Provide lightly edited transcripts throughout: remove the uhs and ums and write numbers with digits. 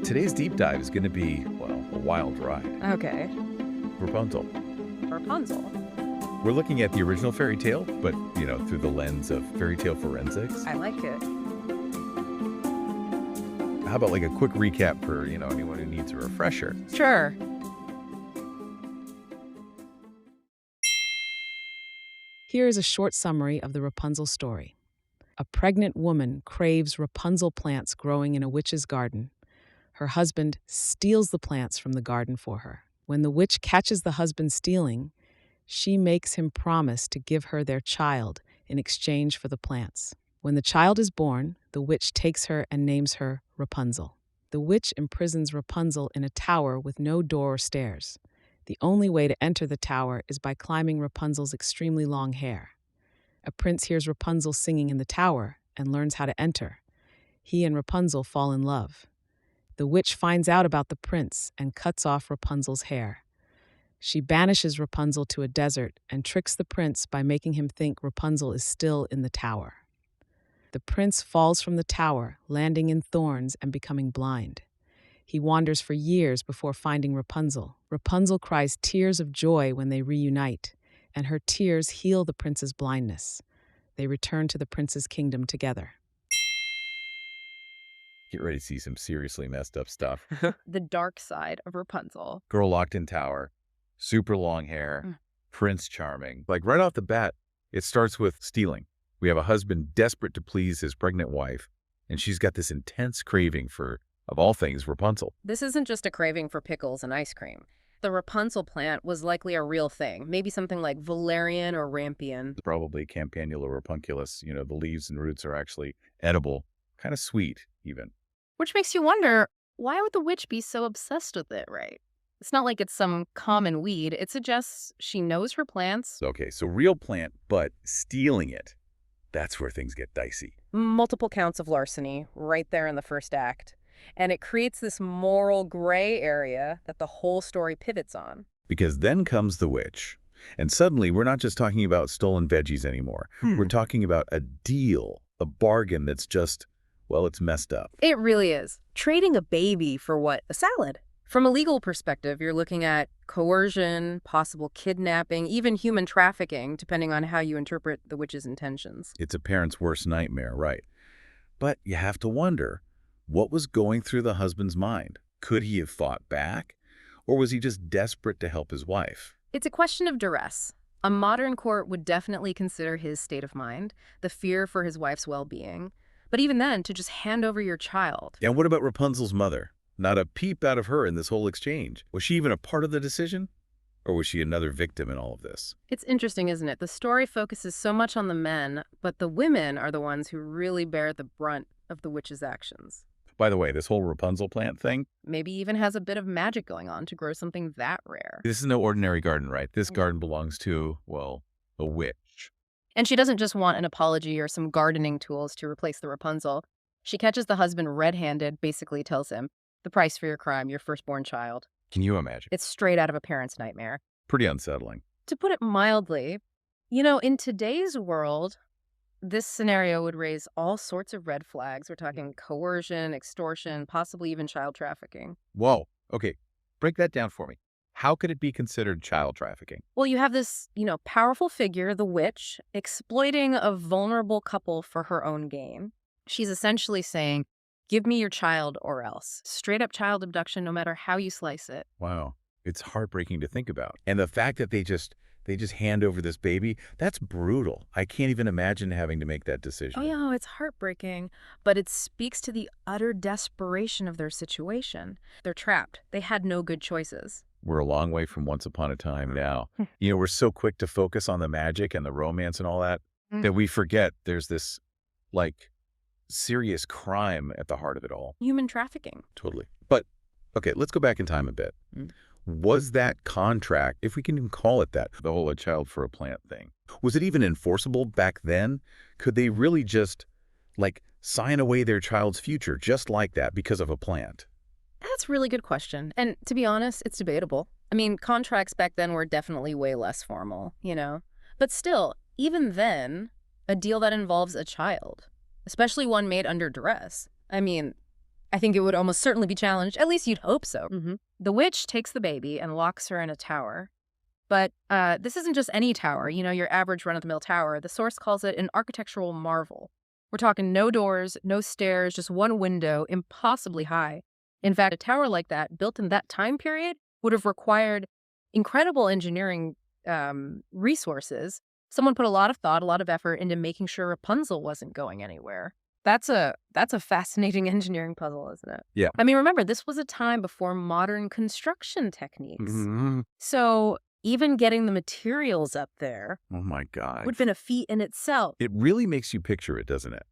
Today's deep dive is going to be, well, a wild ride. Okay. Rapunzel. Rapunzel. We're looking at the original fairy tale, but, through the lens of fairy tale forensics. I like it. How about like a quick recap for, anyone who needs a refresher? Sure. Here is a short summary of the Rapunzel story. A pregnant woman craves Rapunzel plants growing in a witch's garden. Her husband steals the plants from the garden for her. When the witch catches the husband stealing, she makes him promise to give her their child in exchange for the plants. When the child is born, the witch takes her and names her Rapunzel. The witch imprisons Rapunzel in a tower with no door or stairs. The only way to enter the tower is by climbing Rapunzel's extremely long hair. A prince hears Rapunzel singing in the tower and learns how to enter. He and Rapunzel fall in love. The witch finds out about the prince and cuts off Rapunzel's hair. She banishes Rapunzel to a desert and tricks the prince by making him think Rapunzel is still in the tower. The prince falls from the tower, landing in thorns and becoming blind. He wanders for years before finding Rapunzel. Rapunzel cries tears of joy when they reunite, and her tears heal the prince's blindness. They return to the prince's kingdom together. Get ready to see some seriously messed up stuff. The dark side of Rapunzel. Girl locked in tower, super long hair, Prince charming. Like right off the bat, it starts with stealing. We have a husband desperate to please his pregnant wife, and she's got this intense craving for, of all things, Rapunzel. This isn't just a craving for pickles and ice cream. The Rapunzel plant was likely a real thing, maybe something like valerian or rampion. Probably Campanula rapunculus. The leaves and roots are actually edible, kind of sweet even. Which makes you wonder, why would the witch be so obsessed with it, right? It's not like it's some common weed. It suggests she knows her plants. Okay, so real plant, but stealing it. That's where things get dicey. Multiple counts of larceny right there in the first act. And it creates this moral gray area that the whole story pivots on. Because then comes the witch. And suddenly, we're not just talking about stolen veggies anymore. We're talking about a deal, a bargain that's just, well, it's messed up. It really is. Trading a baby for what? A salad. From a legal perspective, you're looking at coercion, possible kidnapping, even human trafficking, depending on how you interpret the witch's intentions. It's a parent's worst nightmare, right? But you have to wonder, what was going through the husband's mind? Could he have fought back? Or was he just desperate to help his wife? It's a question of duress. A modern court would definitely consider his state of mind, the fear for his wife's well-being. But even then, to just hand over your child. And what about Rapunzel's mother? Not a peep out of her in this whole exchange. Was she even a part of the decision? Or was she another victim in all of this? It's interesting, isn't it? The story focuses so much on the men, but the women are the ones who really bear the brunt of the witch's actions. By the way, this whole Rapunzel plant thing, Maybe even has a bit of magic going on to grow something that rare. this is no ordinary garden, right? This garden belongs to, well, a witch. And she doesn't just want an apology or some gardening tools to replace the Rapunzel. She catches the husband red-handed, basically tells him, the price for your crime, your firstborn child. Can you imagine? It's straight out of a parent's nightmare. Pretty unsettling. To put it mildly, in today's world, this scenario would raise all sorts of red flags. We're talking coercion, extortion, possibly even child trafficking. Whoa. Okay, break that down for me. How could it be considered child trafficking? Well, you have this, powerful figure, the witch, exploiting a vulnerable couple for her own gain. She's essentially saying, give me your child or else. Straight up child abduction, no matter how you slice it. Wow. It's heartbreaking to think about. And the fact that they just hand over this baby, that's brutal. I can't even imagine having to make that decision. Oh, yeah, it's heartbreaking. But it speaks to the utter desperation of their situation. They're trapped. They had no good choices. We're a long way from once upon a time now. We're so quick to focus on the magic and the romance and all that, that we forget there's this, serious crime at the heart of it all. Human trafficking. Totally. But, okay, let's go back in time a bit. Was that contract, if we can even call it that, the whole a child for a plant thing, was it even enforceable back then? Could they really just, sign away their child's future just like that because of a plant? That's a really good question. And to be honest, it's debatable. I mean, contracts back then were definitely way less formal, But still, even then, a deal that involves a child, especially one made under duress. I I think it would almost certainly be challenged. At least you'd hope so. The witch takes the baby and locks her in a tower. But this isn't just any tower, your average run-of-the-mill tower. The source calls it an architectural marvel. We're talking no doors, no stairs, just one window, impossibly high. In fact, a tower like that, built in that time period, would have required incredible engineering resources. Someone put a lot of thought, a lot of effort into making sure Rapunzel wasn't going anywhere. That's a fascinating engineering puzzle, isn't it? Yeah. I mean, remember, this was a time before modern construction techniques. So even getting the materials up there Oh, my God. would have been a feat in itself. It really makes you picture it, doesn't it?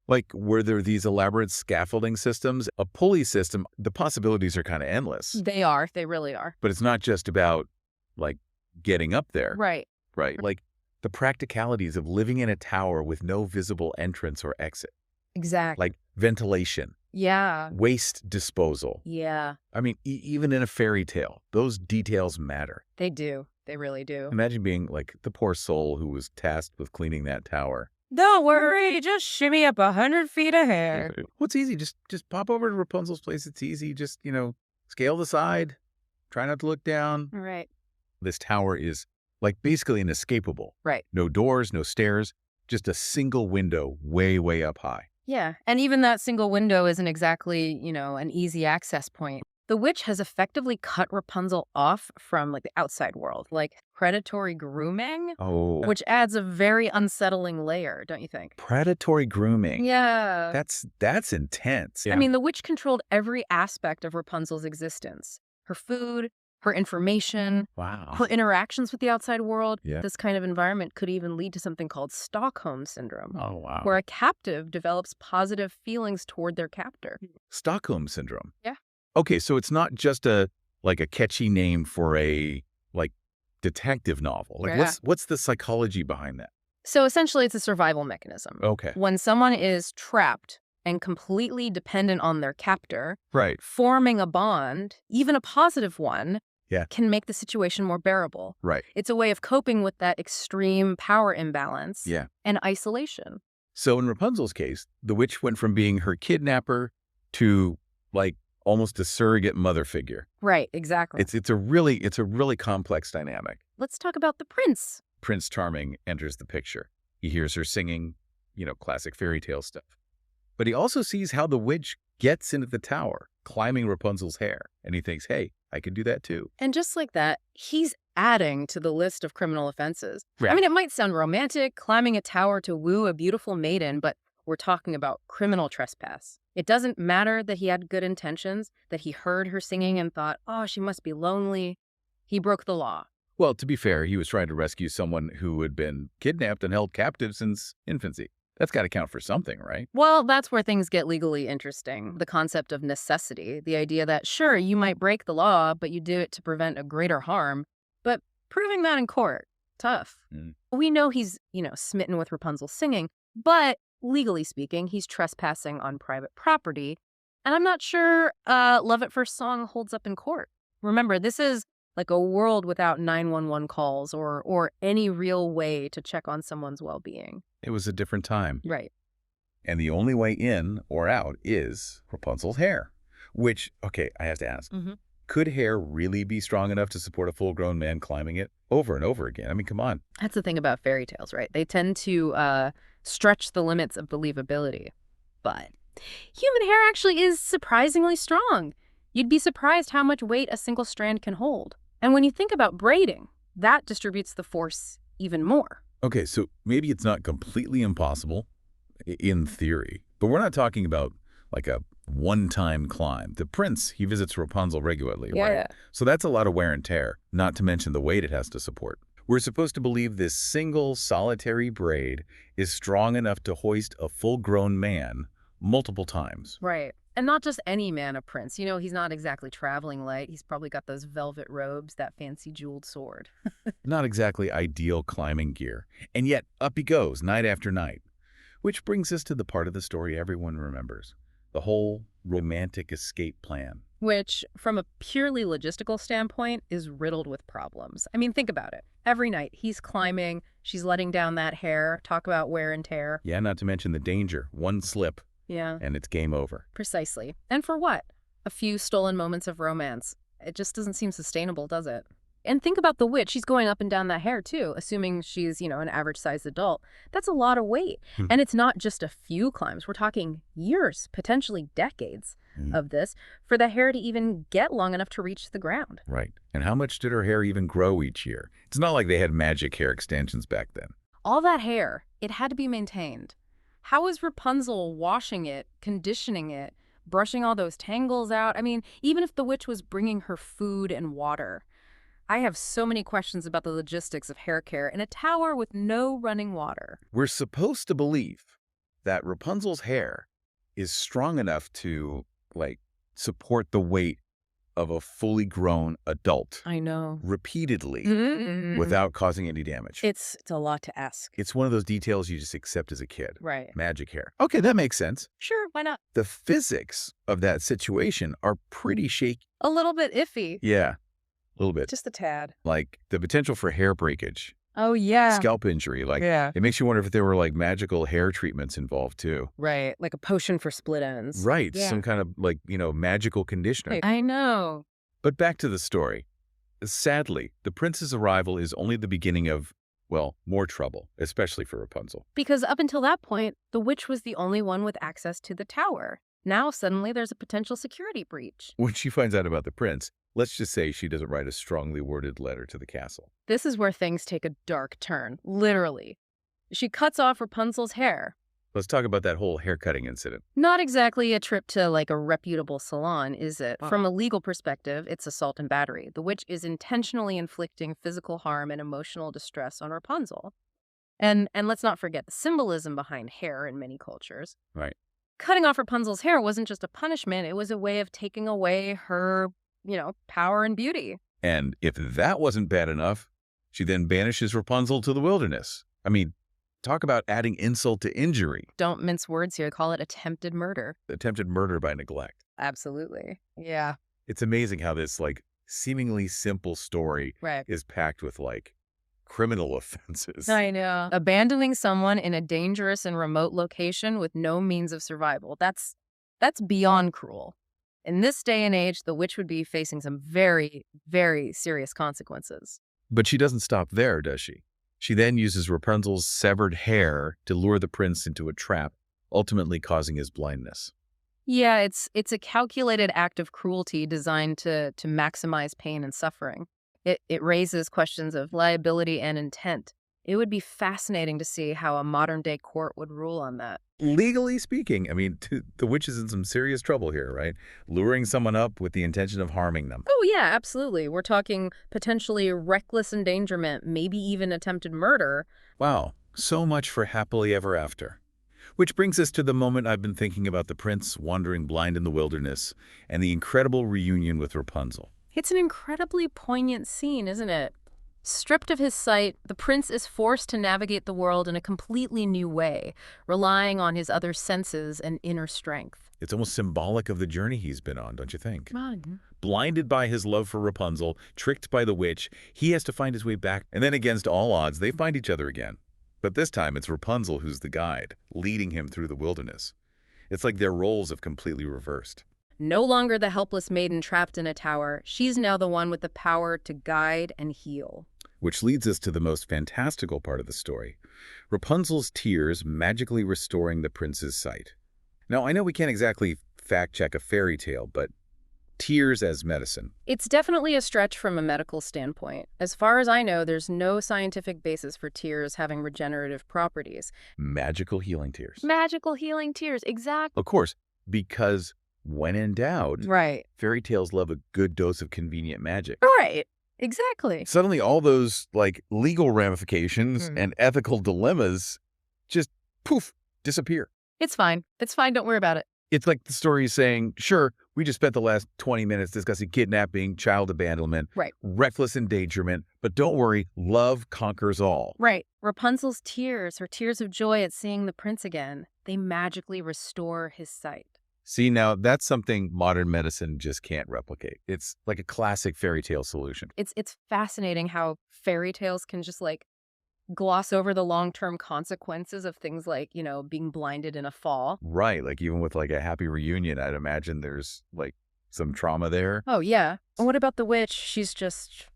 Like, were there these elaborate scaffolding systems, a pulley system? The possibilities are kind of endless. They are. They really are. But it's not just about, like, getting up there. Right. Right. Like, the practicalities of living in a tower with no visible entrance or exit. Exactly. Like ventilation, Yeah. waste disposal. Yeah. I mean, even in a fairy tale, those details matter. They do. They really do. Imagine being like the poor soul who was tasked with cleaning that tower. Don't worry. Just shimmy up 100 feet of hair. What's easy? Just pop over to Rapunzel's place. It's easy. Just, scale the side. Try not to look down. Right. This tower is like basically inescapable. Right. No doors, no stairs, just a single window way, way up high. Yeah. And even that single window isn't exactly, an easy access point. The witch has effectively cut Rapunzel off from the outside world, like predatory grooming, Oh, which adds a very unsettling layer, don't you think? predatory grooming. Yeah. That's intense. I mean, the witch controlled every aspect of Rapunzel's existence. Her food, her information, Wow. her interactions with the outside world. Yeah. This kind of environment could even lead to something called Stockholm syndrome, Oh, wow. where a captive develops positive feelings toward their captor. Stockholm syndrome. Yeah. Okay, so it's not just a catchy name for a detective novel. Like Yeah. what's the psychology behind that? So essentially, it's a survival mechanism. Okay. When someone is trapped and completely dependent on their captor, Right. forming a bond, even a positive one, Yeah. can make the situation more bearable. Right. It's a way of coping with that extreme power imbalance Yeah. and isolation. So in Rapunzel's case, the witch went from being her kidnapper to almost a surrogate mother figure. Right, exactly. It's a really complex dynamic. Let's talk about the prince. Prince Charming enters the picture. He hears her singing, classic fairy tale stuff. But he also sees how the witch gets into the tower, climbing Rapunzel's hair. And he thinks, hey, I could do that too. And just like that, he's adding to the list of criminal offenses. Right. I mean, it might sound romantic, climbing a tower to woo a beautiful maiden, but we're talking about criminal trespass. It doesn't matter that he had good intentions, that he heard her singing and thought, oh, she must be lonely. He broke the law. Well, to be fair, he was trying to rescue someone who had been kidnapped and held captive since infancy. That's got to count for something, right? Well, that's where things get legally interesting. The concept of necessity, the idea that, sure, you might break the law, but you do it to prevent a greater harm. But proving that in court, tough. We know he's, smitten with Rapunzel's singing, but legally speaking, he's trespassing on private property. And I'm not sure Love at First Song holds up in court. Remember, this is like a world without 911 calls or any real way to check on someone's well-being. It was a different time. Right. And the only way in or out is Rapunzel's hair. Which, okay, I have to ask, could hair really be strong enough to support a full-grown man climbing it over and over again? I mean, come on. That's the thing about fairy tales, right? They tend to stretch the limits of believability. But human hair actually is surprisingly strong. You'd be surprised how much weight a single strand can hold. And when you think about braiding, that distributes the force even more. Okay, so maybe it's not completely impossible in theory, but we're not talking about like a one-time climb. The prince, he visits Rapunzel regularly, right? So that's a lot of wear and tear, not to mention the weight it has to support. We're supposed to believe this single solitary braid is strong enough to hoist a full-grown man multiple times. Right. And not just any man, a prince. He's not exactly traveling light. He's probably got those velvet robes, that fancy jeweled sword. Not exactly ideal climbing gear. And yet, up he goes, night after night. Which brings us to the part of the story everyone remembers. The whole romantic escape plan. Which, from a purely logistical standpoint, is riddled with problems. I mean, think about it. Every night, he's climbing, she's letting down that hair, talk about wear and tear. Yeah, not to mention the danger. One slip, Yeah, and it's game over. precisely. And for what? A few stolen moments of romance. It just doesn't seem sustainable, does it? And think about the witch. She's going up and down that hair, too, assuming she's, an average-sized adult. That's a lot of weight. Hmm. And it's not just a few climbs. We're talking years, potentially decades of this, for the hair to even get long enough to reach the ground. Right. And how much did her hair even grow each year? It's not like they had magic hair extensions back then. All that hair, it had to be maintained. How is Rapunzel washing it, conditioning it, brushing all those tangles out? I mean, even if the witch was bringing her food and water. I have so many questions about the logistics of hair care in a tower with no running water. We're supposed to believe that Rapunzel's hair is strong enough to, support the weight of a fully grown adult I know. repeatedly Mm-hmm. without causing any damage. It's a lot to ask. It's one of those details you just accept as a kid. Right. Magic hair. Okay, that makes sense. Sure, why not? The physics of that situation are pretty shaky. A little bit iffy. Yeah, a little bit. Just a tad. Like the potential for hair breakage, Oh, yeah. scalp injury. Yeah. It makes you wonder if there were magical hair treatments involved too. Right. Like a potion for split ends. Right. Yeah. Some kind of magical conditioner. I know. But back to the story. Sadly, the prince's arrival is only the beginning of, more trouble, especially for Rapunzel. Because up until that point, the witch was the only one with access to the tower. Now, suddenly, there's a potential security breach. When she finds out about the prince, let's just say she doesn't write a strongly worded letter to the castle. This is where things take a dark turn, literally. She cuts off Rapunzel's hair. Let's talk about that whole haircutting incident. Not exactly a trip to, a reputable salon, is it? From a legal perspective, it's assault and battery. The witch is intentionally inflicting physical harm and emotional distress on Rapunzel. And let's not forget the symbolism behind hair in many cultures. Right. Cutting off Rapunzel's hair wasn't just a punishment. It was a way of taking away her, power and beauty. And if that wasn't bad enough, she then banishes Rapunzel to the wilderness. I mean, talk about adding insult to injury. Don't mince words here. Call it attempted murder. Attempted murder by neglect. Absolutely. Yeah. It's amazing how this, seemingly simple story Right. is packed with, criminal offenses. I know. Abandoning someone in a dangerous and remote location with no means of survival. That's beyond cruel. In this day and age, the witch would be facing some very, very serious consequences. But she doesn't stop there, does she? She then uses Rapunzel's severed hair to lure the prince into a trap, ultimately causing his blindness. Yeah, it's a calculated act of cruelty designed to maximize pain and suffering. It raises questions of liability and intent. It would be fascinating to see how a modern-day court would rule on that. Legally speaking, I mean, the witch is in some serious trouble here, right? Luring someone up with the intention of harming them. Oh, yeah, absolutely. We're talking potentially reckless endangerment, maybe even attempted murder. Wow, so much for happily ever after. Which brings us to the moment I've been thinking about the prince wandering blind in the wilderness and the incredible reunion with Rapunzel. It's an incredibly poignant scene, isn't it? Stripped of his sight, the prince is forced to navigate the world in a completely new way, relying on his other senses and inner strength. It's almost symbolic of the journey he's been on, don't you think? Come Blinded by his love for Rapunzel, tricked by the witch, he has to find his way back. And then against all odds, they find each other again. But this time, it's Rapunzel who's the guide, leading him through the wilderness. It's like their roles have completely reversed. No longer the helpless maiden trapped in a tower, she's now the one with the power to guide and heal. Which leads us to the most fantastical part of the story. Rapunzel's tears magically restoring the prince's sight. Now, I know we can't exactly fact-check a fairy tale, but tears as medicine. It's definitely a stretch from a medical standpoint. As far as I know, there's no scientific basis for tears having regenerative properties. Magical healing tears. Magical healing tears, exactly. Of course, because when in doubt, Right. fairy tales love a good dose of convenient magic. Right. Exactly. Suddenly, all those, legal ramifications and ethical dilemmas just, poof, disappear. It's fine. It's fine. Don't worry about it. It's like the story is saying, sure, we just spent the last 20 minutes discussing kidnapping, child abandonment, Right. reckless endangerment, but don't worry, love conquers all. Right. Rapunzel's tears, her tears of joy at seeing the prince again, they magically restore his sight. See, now that's something modern medicine just can't replicate. It's like a classic fairy tale solution. It's fascinating how fairy tales can just gloss over the long-term consequences of things like, being blinded in a fall. Right, like even with like a happy reunion, I'd imagine there's like some trauma there. Oh, yeah. And what about the witch? She's just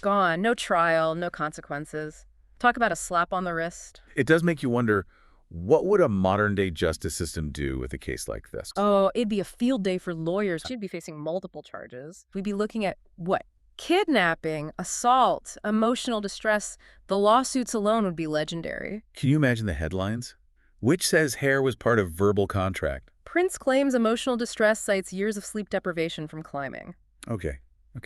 gone. No trial, no consequences. Talk about a slap on the wrist. It does make you wonder, what would a modern-day justice system do with a case like this? Oh, it'd be a field day for lawyers. She'd be facing multiple charges. We'd be looking at what? Kidnapping, assault, emotional distress. The lawsuits alone would be legendary. Can you imagine the headlines? Witch says hair was part of verbal contract. Prince claims emotional distress cites years of sleep deprivation from climbing. Okay,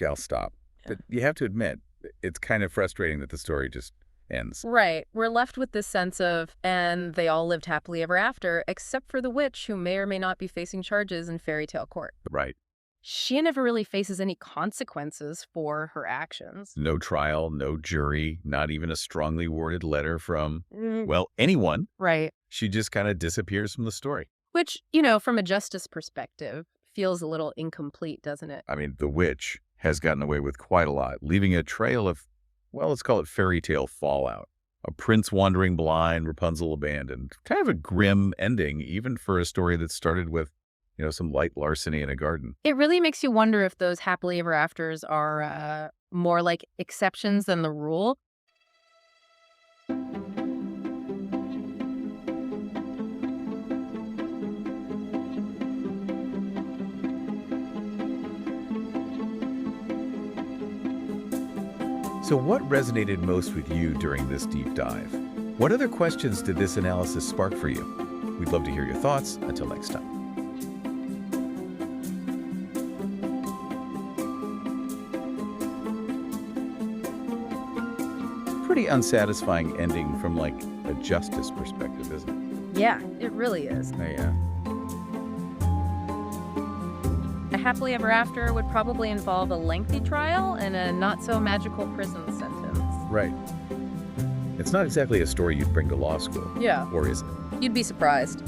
I'll stop. Yeah. But you have to admit, it's kind of frustrating that the story just ends. Right. We're left with this sense of, and they all lived happily ever after, except for the witch, who may or may not be facing charges in fairy tale court. Right. She never really faces any consequences for her actions. No trial, no jury, not even a strongly worded letter from, Mm, well, anyone. right. She just kind of disappears from the story. Which, from a justice perspective, feels a little incomplete, doesn't it? I mean, the witch has gotten away with quite a lot, leaving a trail of, well, let's call it fairy tale fallout. A prince wandering blind, Rapunzel abandoned. Kind of a grim ending, even for a story that started with, some light larceny in a garden. It really makes you wonder if those happily ever afters are more like exceptions than the rule. So what resonated most with you during this deep dive? What other questions did this analysis spark for you? We'd love to hear your thoughts. Until next time. Pretty unsatisfying ending from like a justice perspective, isn't it? Yeah, it really is. Yeah. A happily ever after would probably involve a lengthy trial and a not-so-magical prison sentence. Right. It's not exactly a story you'd bring to law school. Yeah. Or is it? You'd be surprised.